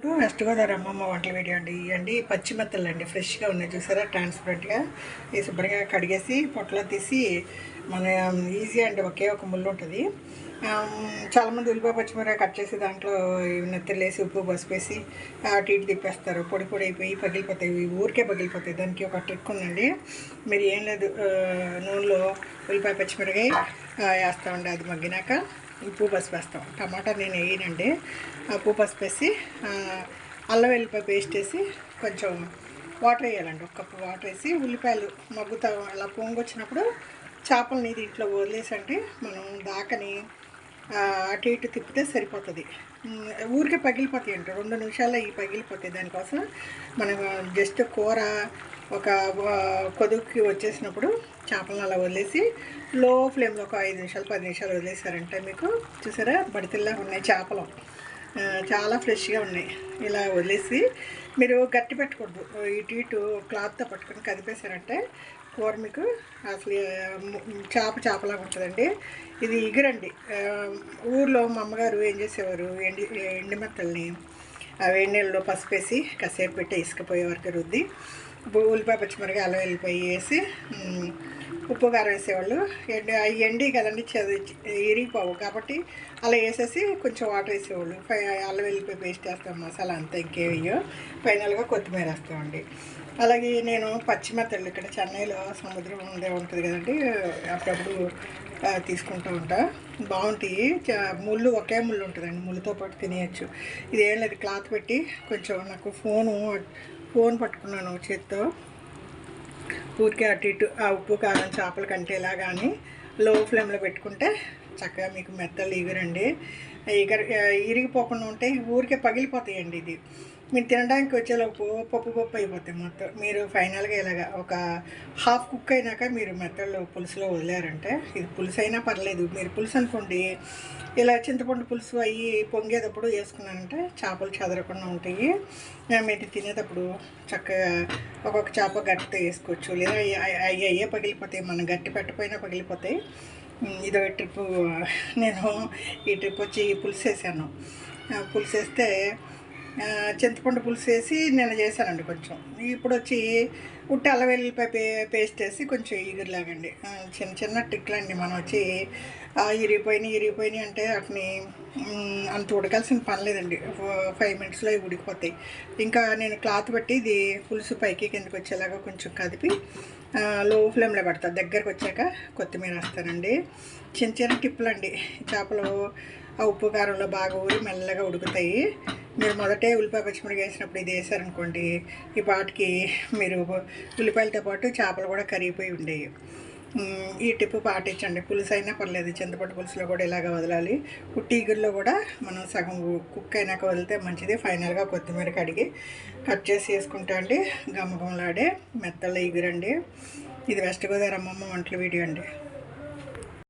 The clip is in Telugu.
వెస్ట్ గోదావరి అమ్మమ్మ వంటల వీడియో అండి పచ్చి మెత్తలు ఫ్రెష్గా ఉన్నాయి చూసారా ట్రాన్స్పరెంట్గా ఈ శుభ్రంగా కడిగేసి పొట్టలో తీసి మన ఈజీ అండి ఒకే ఒక ముళ్ళు ఉంటుంది చాలామంది ఉల్లిపాయ పచ్చిమిరపకాయ కట్ చేసి దాంట్లో నెత్తలేసి ఉప్పు పసుపేసి అటు ఇటు తిప్పేస్తారు పొడి పొడి అయిపోయి పగిలిపోతాయి ఊరికే పగిలిపోతాయి దానికి ఒక ట్రిక్ ఉందండి మీరు ఏం లేదు నూనెలో ఉల్లిపాయ పచ్చిమిరపకాయ వేస్తామండి అది మగ్గినాక ఉప్పు పసుపు వేస్తాం టమాటా నేను వేయనండి ఉప్పు పసుపు వేసి అల్లం వెల్లిపాయ పేస్ట్ వేసి కొంచెం వాటర్ వేయాలండి ఒక కప్పు వాటర్ వేసి ఉల్లిపాయలు మగ్గుతా అలా పొంగొచ్చినప్పుడు చేపలని దీంట్లో వదిలేసండి మనం దాకని అటు ఇటు తిప్పితే సరిపోతుంది ఊరికే పగిలిపోతాయి అంట 2 నిమిషాల్లో ఈ పగిలిపోతాయి దానికోసం మనం జస్ట్ కూర ఒక కొదుక్కి వచ్చేసినప్పుడు చేపలను అలా వదిలేసి లో ఫ్లేమ్లో ఒక 5 నిమిషాలు 10 నిమిషాలు వదిలేసారంటే మీకు చూసారా బడితిల్లా ఉన్నాయి చేపలు చాలా ఫ్రెష్గా ఉన్నాయి ఇలా వదిలేసి మీరు గట్టి పెట్టకూడదు ఇటు ఇటు క్లాత్తో పట్టుకొని కదిపేశారంటే కూర మీకు అసలు చేపలాగా ఉంటుందండి ఇది ఇగురండి ఊర్లో మా అమ్మగారు ఏం చేసేవారు ఎండి మెత్తల్ని వేడి నీళ్ళలో పసుపు వేసి కాసేపు పెట్టి ఇసుకపోయే వరకు రుద్ది ఉల్లిపాయ పచ్చిమిరపకాయ అల్లం వెల్లిపాయ వేసి ఉప్పు కారం వేసేవాళ్ళు ఎండి కదండి ఇరిగిపోవు కాబట్టి అలా వేసేసి కొంచెం వాటర్ వేసేవాళ్ళు అల్లం వెల్లిపాయ పేస్ట్ వేస్తాం మసాలా అంతా ఇంకేవయ్యో ఫైనల్గా కొత్తిమీర వేస్తామండి అలాగే నేను పచ్చిమెత్తలు ఇక్కడ చెన్నైలో సముద్రం ఉంటుంది కదండి అప్పుడప్పుడు తీసుకుంటూ ఉంటా బాగుంటాయి ముళ్ళు ఒకే ముళ్ళు ఉంటుందండి ముళ్ళుతో పాటు తినేయచ్చు ఇదేం లేదు క్లాత్ పెట్టి కొంచెం నాకు ఫోన్ పట్టుకున్నాను చేత్తో ఊరికే అటు ఇటు ఆ ఉప్పు కారం చేపలు కంటేలా కానీ లో ఫ్లేమ్లో పెట్టుకుంటే చక్కగా మీకు మెత్తలు ఇగురండి ఇరిగిపోకుండా ఉంటే ఊరికే పగిలిపోతాయండి ఇది మీరు తినడానికి వచ్చేలోపు పప్పు అయిపోతాయి మొత్తం మీరు ఫైనల్గా ఇలాగా ఒక హాఫ్ కుక్ అయినాక మీరు మెత్తలు పులుసులో వదిలేరంటే ఇది పులుసు అయినా పర్లేదు మీరు పులుసు అనుకోండి ఇలా చింతపండు పులుసు అయ్యి పొంగేటప్పుడు వేసుకున్నానంటే చేపలు చెదరకుండా ఉంటాయి మీరు తినేటప్పుడు చక్కగా ఒక్కొక్క చేప గట్టితో వేసుకోవచ్చు లేదా అయ్యే పగిలిపోతాయి మనం గట్టి పెట్టపోయినా పగిలిపోతాయి ఇదో ట్రిప్ నేను ఈ ట్రిప్ వచ్చి పులుసు వేసాను పులుసు వేస్తే చింతపండు పులుసు వేసి నేను చేశానండి కొంచెం ఇప్పుడు వచ్చి ఉట్టి అల్లం వెల్లిపాయ పేస్ట్ వేసి కొంచెం ఇగురులాగండి చిన్న చిన్న టిక్లు అండి మనం వచ్చి ఇరిగిపోయినాయి అంటే వాటిని అంత ఉడకాల్సిన పని లేదండి 5 మినిట్స్లో ఉడికిపోతాయి ఇంకా నేను క్లాత్ పెట్టి ఇది పులుసు పైకి కిందకి వచ్చేలాగా కొంచెం కదిపి లో ఫ్లేమ్లో పెడతాను దగ్గరకు వచ్చాక కొత్తిమీర వేస్తానండి చిన్న చిన్న టిప్పులు అండి చేపలు ఆ ఉప్పు కారంలో బాగా ఊరి మెల్లగా ఉడుకుతాయి మీరు మొదటే ఉల్లిపాయ పచ్చిమిరపకాయ వేసినప్పుడు ఇది వేసారనుకోండి ఈ పాటికి మీరు ఉల్లిపాయలతో పాటు చేపలు కూడా కరిగిపోయి ఉండేవి ఈ టిప్పు పాటించండి పులుసు అయినా పర్లేదు చింతపండు పులుసులో కూడా ఇలాగ వదలాలి ఉట్టి ఇగురులో కూడా మనం సగం కుక్ అయినాక వదిలితే మంచిది ఫైనల్గా కొత్తిమీర కడిగి కట్ చేసి వేసుకుంటా అండి గమగమలాడే మెత్తల ఇగురండి ఇది వెస్ట్ గోదావరి అమ్మమ్మ వంటల వీడియో అండి